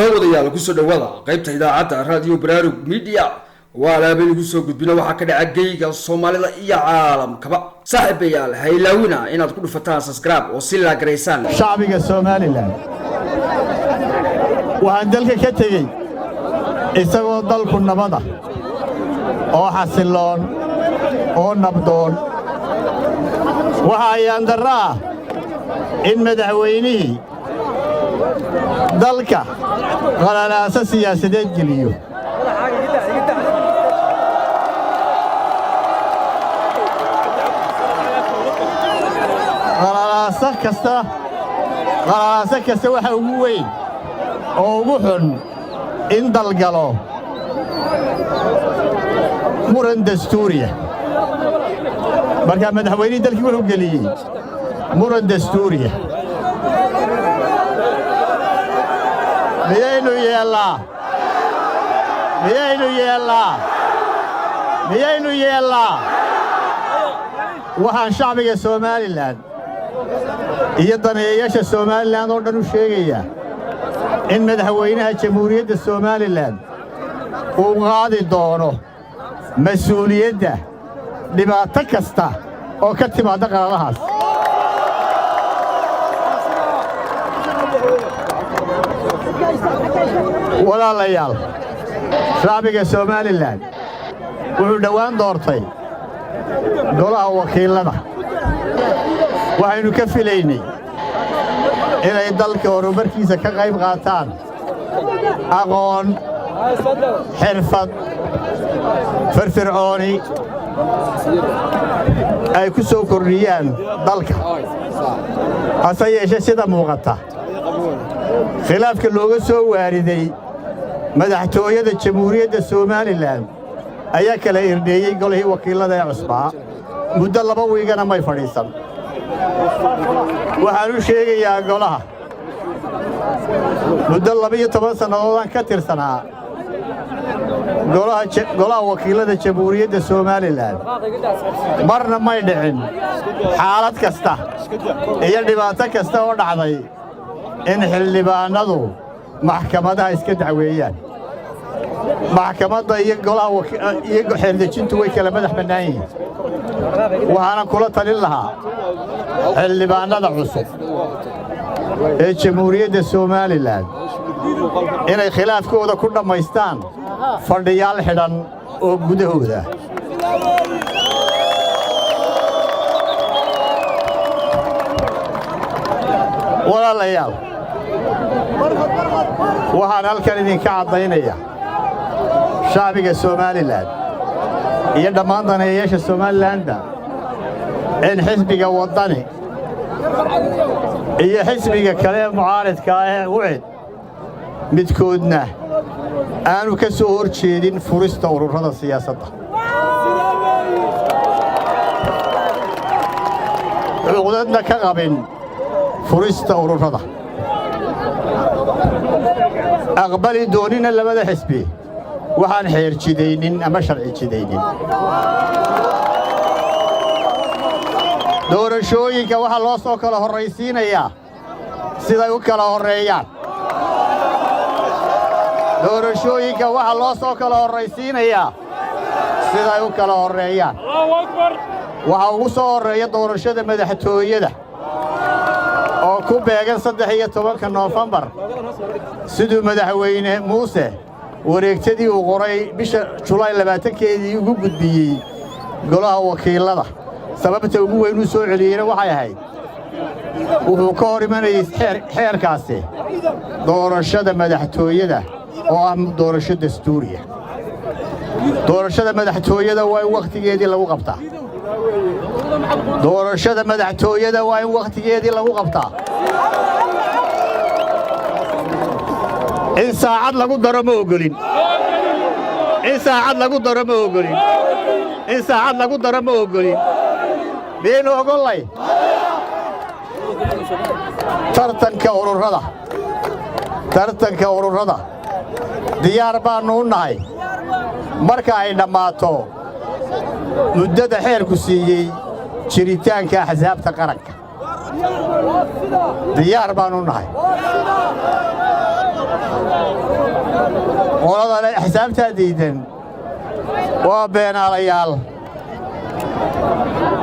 wadayaal ku soo dhawaada qaybta idaacadda radio baraarug media waa laabay ugu soo gudbina waxa ka dhaca geyga Soomaalida iyo caalamkaba saaxiibayaal haylaawina inaad ku dhufataan subscribe oo si la gareysaan shacbiga Soomaaliland waxaan dalka ka tagay isagoo dalku nabada oo xasiloon oo nabdoon waxa ayaan daraa in madaxweynihii dalka qalalaasa siyaasadeed geliyo qalalaasa kasta waxa ugu weyn oo ugu xun in dalgalo muran dastuuriya marka madaxweynihii dalkii wuxuu geliyey muran dastuuriya miyaynu yeellaa waxaan shacbiga Soomaaliland iyo daneeyayaasha Soomaaliland oo dhan u sheegayaa in madaxweynaha Jamhuuriyadda Soomaaliland uu qaadi doono mas'uuliyadda dhibaato kasta oo ka timaada qaladahaas walaalayaal shacbiga Soomaaliland wuxuu dhawaan doortay golaha wakiilada waxaynu ka filaynay inay dalka horumarkiisa ka qayb qaataan aqoon xirfad firfircooni ay ku soo kordhiyaan dalka hase yeeshee sida muuqata khilaafka looga soo waariday madaxtooyada Jamhuuriyadda Soomaaliland ayaa kala irdheeyay golihii wakiilada ee cusbaa muddo 2 wiigana may fadhiisan waxaan u sheegayaa golaha muddo 12 sannadood ka tirsanaa golaha wakiilada Jamhuuriyadda Soomaaliland marna may dhicin xaalad kasta iyo dhibaato kasta oo dhacday in xildhibaanadu maxkamadaha iska dacweeyaan maxkamadda iyo golaha iyo xeerdejintu way kala madax bannaan yihiin waxaana kula talin lahaa xildhibaanada cusub ee Jamhuuriyadda Soomaaliland inay khilaafkooda ku dhammaystaan fadhiyaal xidhan oo gudahooda walaalayaal waxaan halkan idinka caddaynaya shacbiga Soomaaliland iyo dhammaan daneeyayaasha Soomaaliland in xisbiga wadani iyo xisbiga kale mucaaradka ah ee wacid midkoodna aanu ka soo horjeedin furista ururada siyaasadda xuquuqdana ka qabin furista ururada aqbali doonina labada xisbi waxaan xeer jidaynin ama sharci jidaynin doorashooyinka waxa loo soo kala horeysiinayaa siday u kala horeeyaan doorashooyinka waxa loo soo kala horeysiinayaa siday u kala horeeyaan waxa ugu soo horeeya doorashada madaxtooyada oo ku beegan 13 November sidoo madaxweyne Muuse wareegtadii uu qoray bisha July 20keedii ugu gudbiyay golaha wakiilada sababta ugu weyn uu soo celiyay waxay ahayd wuxuu ka hor imanayay xeerkaasi doorashada madaxtooyada oo ah doorasho dastuuriya doorashada madaxtooyada waa in waqtigeedii lagu qabtaa doorashada madaxtooyada waa in waqtigeedii lagu qabtaa in saacad lagu daro ma ogolin been ogolay tartanka ururada diyaar baanu u nahay marka ay dhammaato muddada xeerku siiyey jiritaanka axsaabta qaranka diyaar baanu nahay axsaabtaa diidan waa beenaalayaal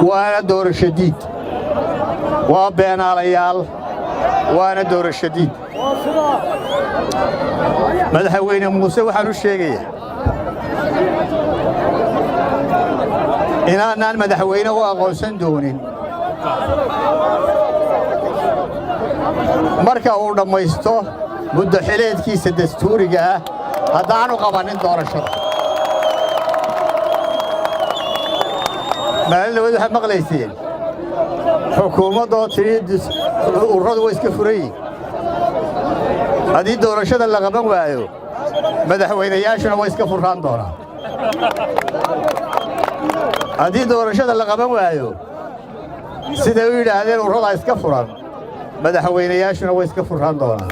waana doorasho diid waa beenaalayaal waana doorasho diid madaxweyne muuse waxaan u sheegayaa inaanaan madaxweyne u aqoonsan doonin marka uu dhammaysto muddo xileedkiisa dastuuriga ah haddaanu qabannin doorashada maalin labad waxaad maqlayseen xukuumaddoo tidhi ururadu way iska furan yihin haddii doorashada la qaban waayo madaxweynayaashuna way iska furraan doonaan haddii doorashada la qaban waayo siday u yidhaahdeen ururadaa iska furan madaxweynayaashuna way iska furraan doonaan